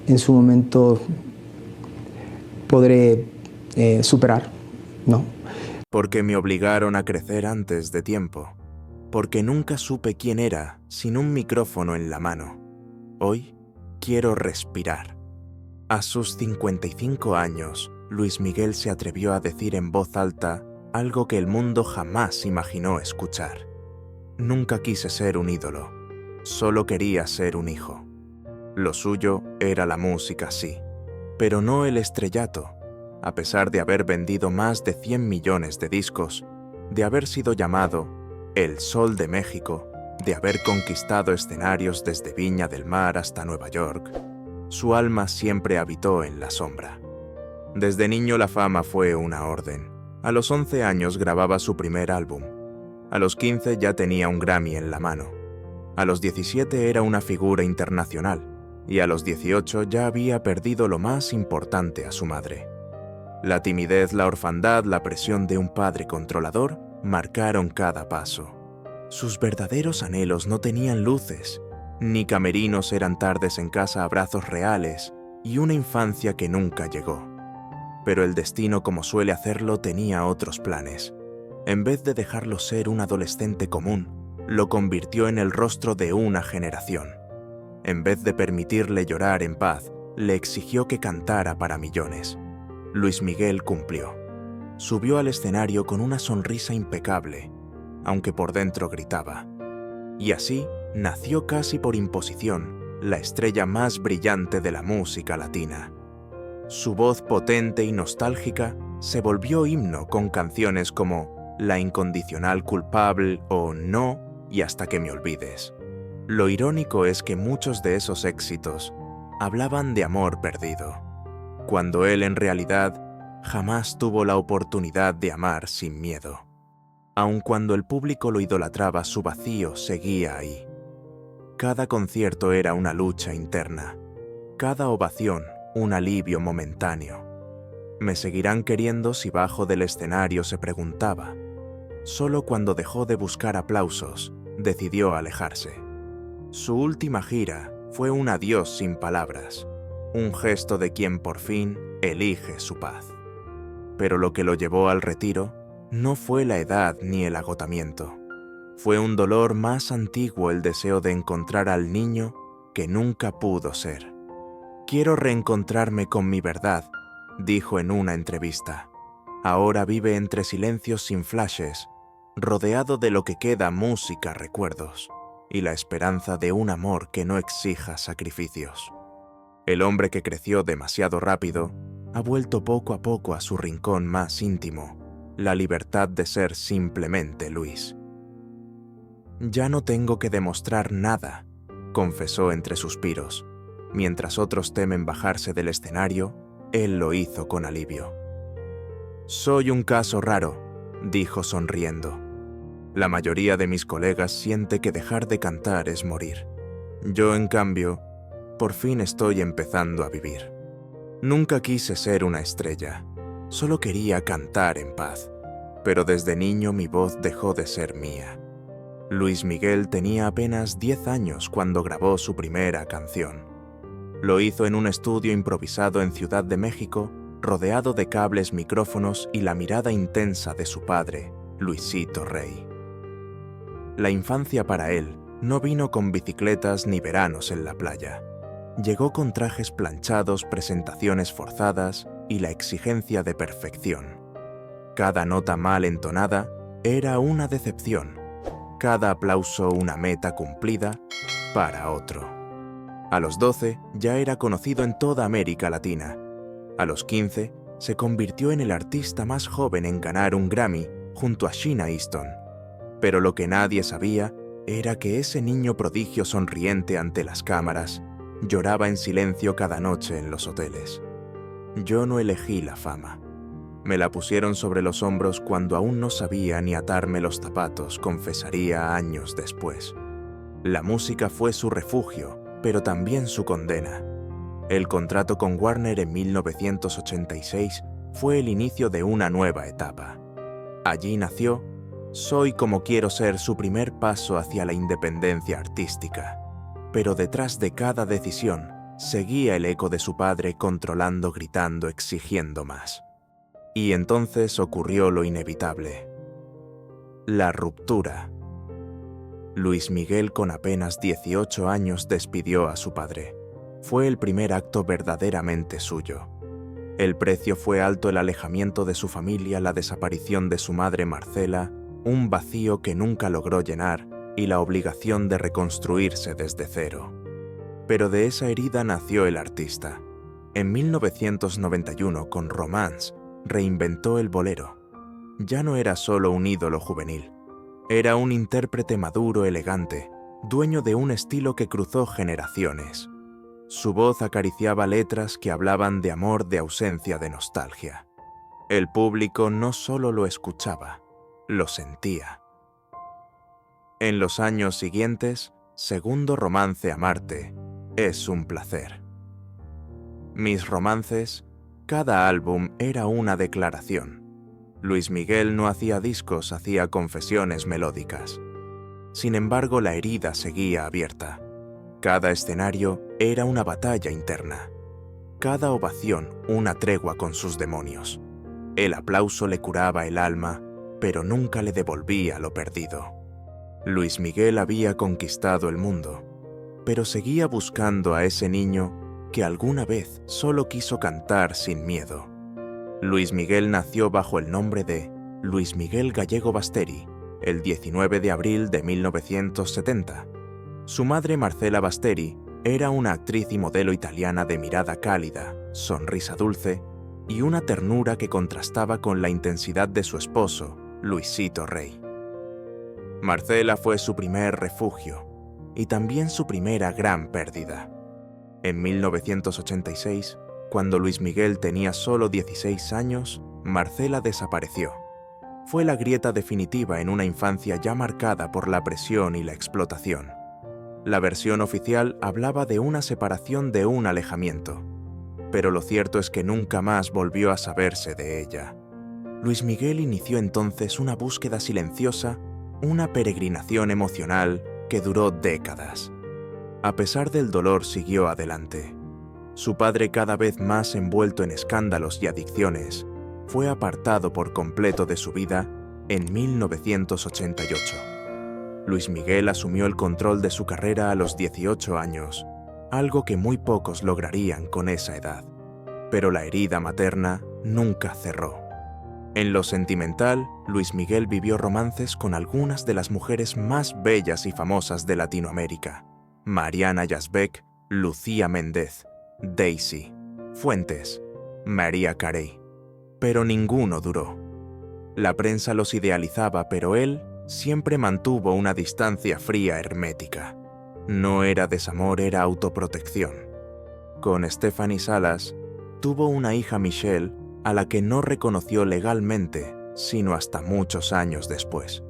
en su momento podré superar, ¿no? Porque me obligaron a crecer antes de tiempo, porque nunca supe quién era sin un micrófono en la mano. Hoy quiero respirar. A sus 55 años, Luis Miguel se atrevió a decir en voz alta algo que el mundo jamás imaginó escuchar. Nunca quise ser un ídolo, solo quería ser un hijo. Lo suyo era la música, sí, pero no el estrellato. A pesar de haber vendido más de 100 millones de discos, de haber sido llamado el Sol de México, de haber conquistado escenarios desde Viña del Mar hasta Nueva York, su alma siempre habitó en la sombra. Desde niño la fama fue una orden. A los 11 años grababa su primer álbum. A los 15 ya tenía un Grammy en la mano. A los 17 era una figura internacional, y a los 18 ya había perdido lo más importante a su madre. La timidez, la orfandad, la presión de un padre controlador marcaron cada paso. Sus verdaderos anhelos no tenían luces, ni camerinos, eran tardes en casa, abrazos reales y una infancia que nunca llegó. Pero el destino, como suele hacerlo, tenía otros planes. En vez de dejarlo ser un adolescente común, lo convirtió en el rostro de una generación. En vez de permitirle llorar en paz, le exigió que cantara para millones. Luis Miguel cumplió. Subió al escenario con una sonrisa impecable, aunque por dentro gritaba. Y así nació casi por imposición la estrella más brillante de la música latina. Su voz potente y nostálgica se volvió himno con canciones como La incondicional culpable o No y Hasta que me olvides. Lo irónico es que muchos de esos éxitos hablaban de amor perdido, cuando él en realidad jamás tuvo la oportunidad de amar sin miedo. Aun cuando el público lo idolatraba, su vacío seguía ahí. Cada concierto era una lucha interna, cada ovación un alivio momentáneo. Me seguirán queriendo si bajo del escenario, se preguntaba. Solo cuando dejó de buscar aplausos, decidió alejarse. Su última gira fue un adiós sin palabras, un gesto de quien por fin elige su paz. Pero lo que lo llevó al retiro no fue la edad ni el agotamiento. Fue un dolor más antiguo, el deseo de encontrar al niño que nunca pudo ser. Quiero reencontrarme con mi verdad, dijo en una entrevista. Ahora vive entre silencios sin flashes, rodeado de lo que queda, música, recuerdos y la esperanza de un amor que no exija sacrificios. El hombre que creció demasiado rápido ha vuelto poco a poco a su rincón más íntimo, la libertad de ser simplemente Luis. Ya no tengo que demostrar nada, confesó entre suspiros. Mientras otros temen bajarse del escenario, él lo hizo con alivio. Soy un caso raro, dijo sonriendo. La mayoría de mis colegas siente que dejar de cantar es morir. Yo, en cambio, por fin estoy empezando a vivir. Nunca quise ser una estrella, solo quería cantar en paz, pero desde niño mi voz dejó de ser mía. Luis Miguel tenía apenas 10 años cuando grabó su primera canción. Lo hizo en un estudio improvisado en Ciudad de México, rodeado de cables, micrófonos y la mirada intensa de su padre, Luisito Rey. La infancia para él no vino con bicicletas ni veranos en la playa. Llegó con trajes planchados, presentaciones forzadas y la exigencia de perfección. Cada nota mal entonada era una decepción, cada aplauso una meta cumplida para otro. A los 12 ya era conocido en toda América Latina. A los 15 se convirtió en el artista más joven en ganar un Grammy junto a Sheena Easton. Pero lo que nadie sabía era que ese niño prodigio sonriente ante las cámaras lloraba en silencio cada noche en los hoteles. Yo no elegí la fama. Me la pusieron sobre los hombros cuando aún no sabía ni atarme los zapatos, confesaría años después. La música fue su refugio, pero también su condena. El contrato con Warner en 1986 fue el inicio de una nueva etapa. Allí nació Soy como quiero ser, su primer paso hacia la independencia artística. Pero detrás de cada decisión seguía el eco de su padre controlando, gritando, exigiendo más. Y entonces ocurrió lo inevitable. La ruptura. Luis Miguel, con apenas 18 años, despidió a su padre. Fue el primer acto verdaderamente suyo. El precio fue alto: el alejamiento de su familia, la desaparición de su madre Marcela, un vacío que nunca logró llenar y la obligación de reconstruirse desde cero. Pero de esa herida nació el artista. En 1991, con Romance, reinventó el bolero. Ya no era solo un ídolo juvenil. Era un intérprete maduro, elegante, dueño de un estilo que cruzó generaciones. Su voz acariciaba letras que hablaban de amor, de ausencia, de nostalgia. El público no solo lo escuchaba, lo sentía. En los años siguientes, Segundo romance, Amarte, Es un placer. Mis romances, cada álbum era una declaración. Luis Miguel no hacía discos, hacía confesiones melódicas. Sin embargo, la herida seguía abierta. Cada escenario era una batalla interna. Cada ovación una tregua con sus demonios. El aplauso le curaba el alma, pero nunca le devolvía lo perdido. Luis Miguel había conquistado el mundo, pero seguía buscando a ese niño que alguna vez solo quiso cantar sin miedo. Luis Miguel nació bajo el nombre de Luis Miguel Gallego Basteri, el 19 de abril de 1970. Su madre, Marcela Basteri, era una actriz y modelo italiana de mirada cálida, sonrisa dulce y una ternura que contrastaba con la intensidad de su esposo, Luisito Rey. Marcela fue su primer refugio y también su primera gran pérdida. En 1986, cuando Luis Miguel tenía solo 16 años, Marcela desapareció. Fue la grieta definitiva en una infancia ya marcada por la presión y la explotación. La versión oficial hablaba de una separación, de un alejamiento, pero lo cierto es que nunca más volvió a saberse de ella. Luis Miguel inició entonces una búsqueda silenciosa, una peregrinación emocional que duró décadas. A pesar del dolor, siguió adelante. Su padre, cada vez más envuelto en escándalos y adicciones, fue apartado por completo de su vida en 1988. Luis Miguel asumió el control de su carrera a los 18 años, algo que muy pocos lograrían con esa edad. Pero la herida materna nunca cerró. En lo sentimental, Luis Miguel vivió romances con algunas de las mujeres más bellas y famosas de Latinoamérica: Mariana Yazbek, Lucía Méndez, Daisy, Fuentes, María Carey. Pero ninguno duró. La prensa los idealizaba, pero él siempre mantuvo una distancia fría, hermética. No era desamor, era autoprotección. Con Stephanie Salas, tuvo una hija, Michelle, a la que no reconoció legalmente, sino hasta muchos años después.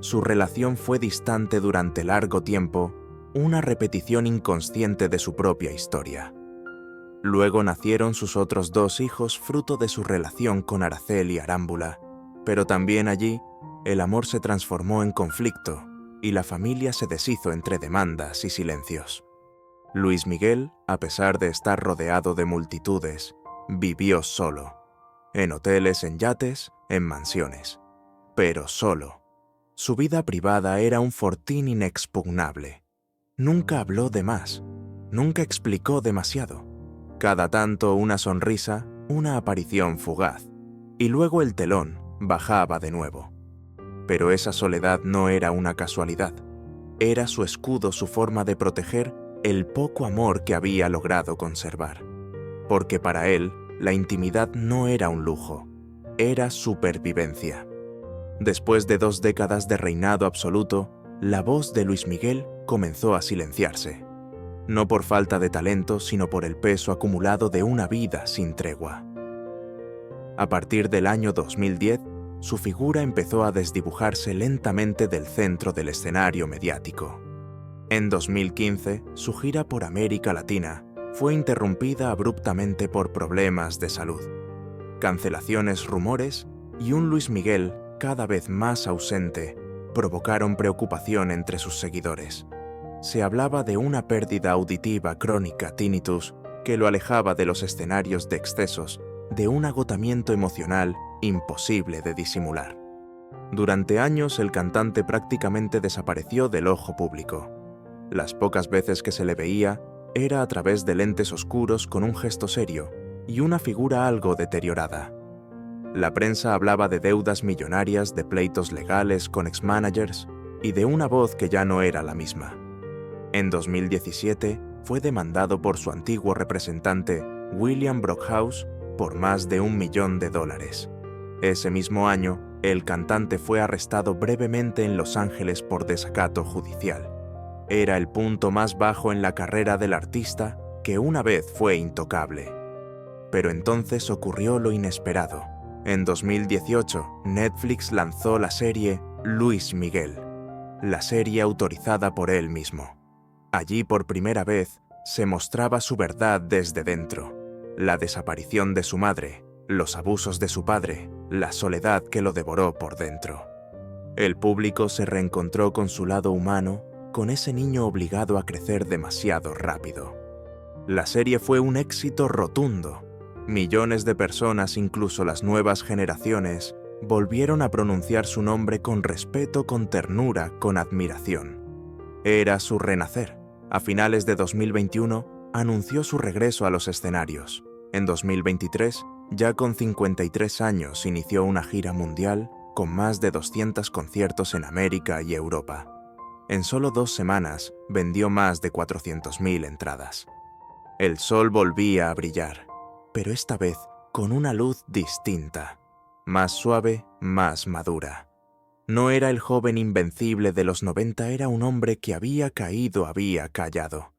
Su relación fue distante durante largo tiempo, una repetición inconsciente de su propia historia. Luego nacieron sus otros 2 hijos, fruto de su relación con Araceli Arámbula, pero también allí el amor se transformó en conflicto y la familia se deshizo entre demandas y silencios. Luis Miguel, a pesar de estar rodeado de multitudes, vivió solo, en hoteles, en yates, en mansiones, pero solo. Su vida privada era un fortín inexpugnable. Nunca habló de más, nunca explicó demasiado. Cada tanto una sonrisa, una aparición fugaz, y luego el telón bajaba de nuevo. Pero esa soledad no era una casualidad. Era su escudo, su forma de proteger el poco amor que había logrado conservar. Porque para él, la intimidad no era un lujo, era supervivencia. Después de 2 décadas de reinado absoluto, la voz de Luis Miguel comenzó a silenciarse. No por falta de talento, sino por el peso acumulado de una vida sin tregua. A partir del año 2010, su figura empezó a desdibujarse lentamente del centro del escenario mediático. En 2015, su gira por América Latina fue interrumpida abruptamente por problemas de salud, cancelaciones, rumores y un Luis Miguel cada vez más ausente provocaron preocupación entre sus seguidores. se hablaba de una pérdida auditiva crónica tinnitus que lo alejaba de los escenarios de excesos, de un agotamiento emocional imposible de disimular. Durante años el cantante prácticamente desapareció del ojo público. Las pocas veces que se le veía era a través de lentes oscuros con un gesto serio y una figura algo deteriorada. La prensa hablaba de deudas millonarias, de pleitos legales con ex-managers y de una voz que ya no era la misma. En 2017 fue demandado por su antiguo representante, William Brockhaus, por más de $1 millón. Ese mismo año, el cantante fue arrestado brevemente en Los Ángeles por desacato judicial. Era el punto más bajo en la carrera del artista, que una vez fue intocable. Pero entonces ocurrió lo inesperado. En 2018, Netflix lanzó la serie Luis Miguel, la serie autorizada por él mismo. Allí por primera vez se mostraba su verdad desde dentro, la desaparición de su madre, los abusos de su padre, la soledad que lo devoró por dentro. El público se reencontró con su lado humano, con ese niño obligado a crecer demasiado rápido. La serie fue un éxito rotundo. Millones de personas, incluso las nuevas generaciones, volvieron a pronunciar su nombre con respeto, con ternura, con admiración. Era su renacer. A finales de 2021, anunció su regreso a los escenarios. En 2023, ya con 53 años, inició una gira mundial con más de 200 conciertos en América y Europa. En solo 2 semanas, vendió más de 400.000 entradas. El sol volvía a brillar, pero esta vez con una luz distinta, más suave, más madura. No era el joven invencible de los 90, era un hombre que había caído, había callado,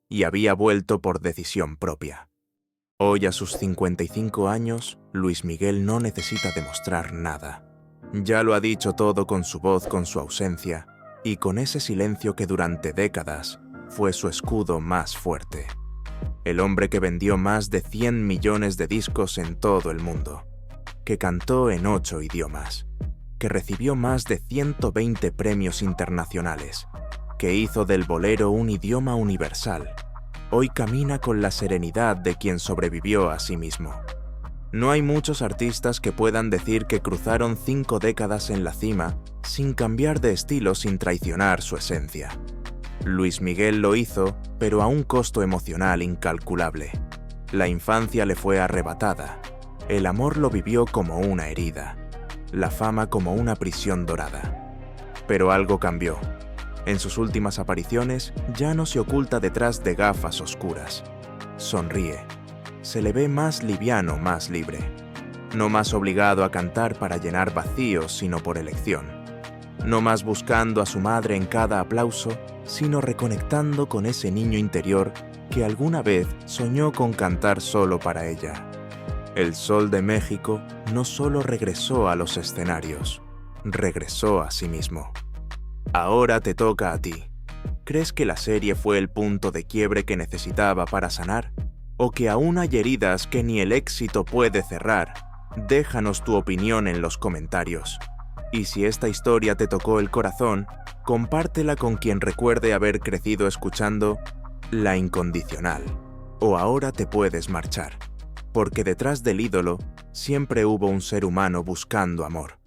y había vuelto por decisión propia. Hoy, a sus 55 años, Luis Miguel no necesita demostrar nada. Ya lo ha dicho todo con su voz, con su ausencia, y con ese silencio que durante décadas fue su escudo más fuerte. El hombre que vendió más de 100 millones de discos en todo el mundo, que cantó en 8 idiomas, que recibió más de 120 premios internacionales, que hizo del bolero un idioma universal, hoy camina con la serenidad de quien sobrevivió a sí mismo. No hay muchos artistas que puedan decir que cruzaron 5 décadas en la cima sin cambiar de estilo, sin traicionar su esencia. Luis Miguel lo hizo, pero a un costo emocional incalculable. La infancia le fue arrebatada. El amor lo vivió como una herida. La fama como una prisión dorada. Pero algo cambió. En sus últimas apariciones ya no se oculta detrás de gafas oscuras. Sonríe. Se le ve más liviano, más libre. No más obligado a cantar para llenar vacíos, sino por elección. No más buscando a su madre en cada aplauso, sino reconectando con ese niño interior que alguna vez soñó con cantar solo para ella. El Sol de México no solo regresó a los escenarios, regresó a sí mismo. Ahora te toca a ti. ¿Crees que la serie fue el punto de quiebre que necesitaba para sanar? ¿O que aún hay heridas que ni el éxito puede cerrar? Déjanos tu opinión en los comentarios. Y si esta historia te tocó el corazón, compártela con quien recuerde haber crecido escuchando La Incondicional. O Ahora te puedes marchar. Porque detrás del ídolo siempre hubo un ser humano buscando amor.